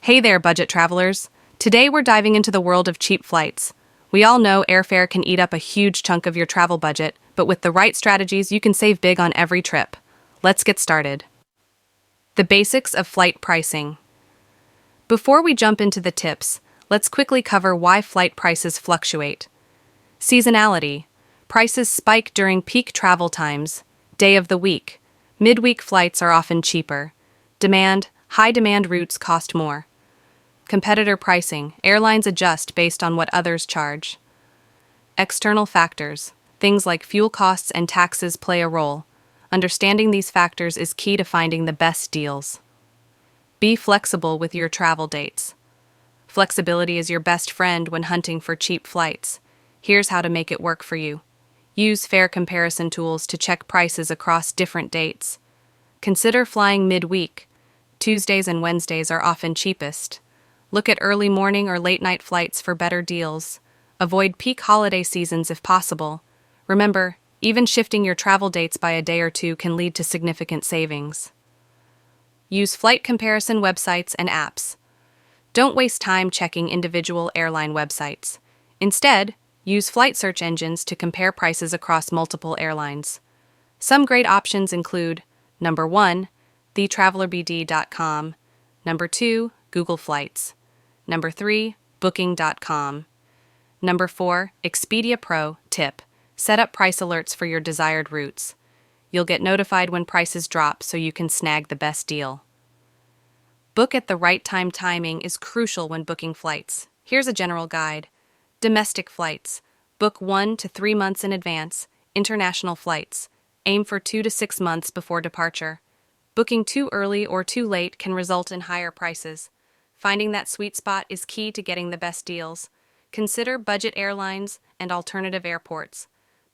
Hey there, budget travelers. Today we're diving into the world of cheap flights. We all know airfare can eat up a huge chunk of your travel budget, but with the right strategies, you can save big on every trip. Let's get started. The basics of flight pricing. Before we jump into the tips, let's quickly cover why flight prices fluctuate. Seasonality. Prices spike during peak travel times, day of the week. Midweek flights are often cheaper. Demand. High demand routes cost more. Competitor pricing. Airlines adjust based on what others charge. External factors. Things like fuel costs and taxes play a role. Understanding these factors is key to finding the best deals. Be flexible with your travel dates. Flexibility is your best friend when hunting for cheap flights. Here's how to make it work for you. Use fare comparison tools to check prices across different dates. Consider flying midweek. Tuesdays and Wednesdays are often cheapest. Look at early morning or late night flights for better deals. Avoid peak holiday seasons if possible. Remember, even shifting your travel dates by a day or two can lead to significant savings. Use flight comparison websites and apps. Don't waste time checking individual airline websites. Instead, use flight search engines to compare prices across multiple airlines. Some great options include number 1, thetravellerbd.com, number 2, Google Flights, number 3, booking.com, number 4, Expedia Pro. Tip: set up price alerts for your desired routes. You'll get notified when prices drop so you can snag the best deal. Book at the right time. Timing is crucial when booking flights. Here's a general guide. Domestic flights. Book 1 to 3 months in advance. International flights. Aim for 2 to 6 months before departure. Booking too early or too late can result in higher prices. Finding that sweet spot is key to getting the best deals. Consider budget airlines and alternative airports.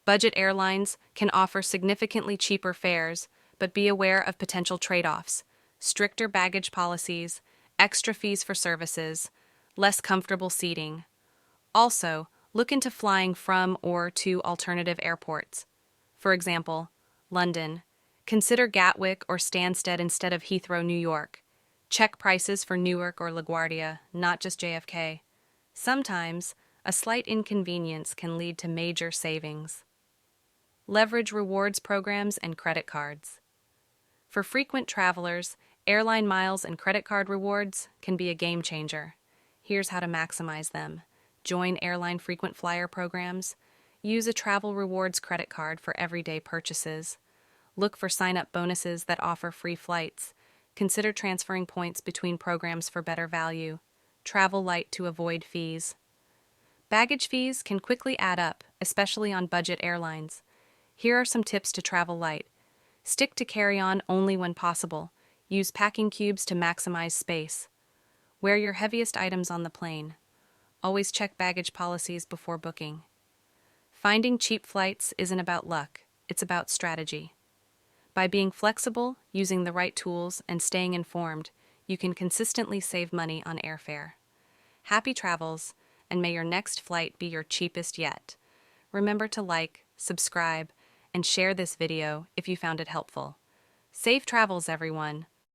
Budget airlines can offer significantly cheaper fares, but be aware of potential trade-offs: stricter baggage policies, extra fees for services, less comfortable seating. Also, look into flying from or to alternative airports. For example, London. Consider Gatwick or Stansted instead of Heathrow, New York. Check prices for Newark or LaGuardia, not just JFK. Sometimes, a slight inconvenience can lead to major savings. Leverage rewards programs and credit cards. For frequent travelers, airline miles and credit card rewards can be a game changer. Here's how to maximize them. Join airline frequent flyer programs. Use a travel rewards credit card for everyday purchases. Look for sign-up bonuses that offer free flights. Consider transferring points between programs for better value. Travel light to avoid fees. Baggage fees can quickly add up, especially on budget airlines. Here are some tips to travel light. Stick to carry-on only when possible. Use packing cubes to maximize space. Wear your heaviest items on the plane. Always check baggage policies before booking. Finding cheap flights isn't about luck, it's about strategy. By being flexible, using the right tools, and staying informed, you can consistently save money on airfare. Happy travels, and may your next flight be your cheapest yet. Remember to like, subscribe, and share this video if you found it helpful. Safe travels, everyone!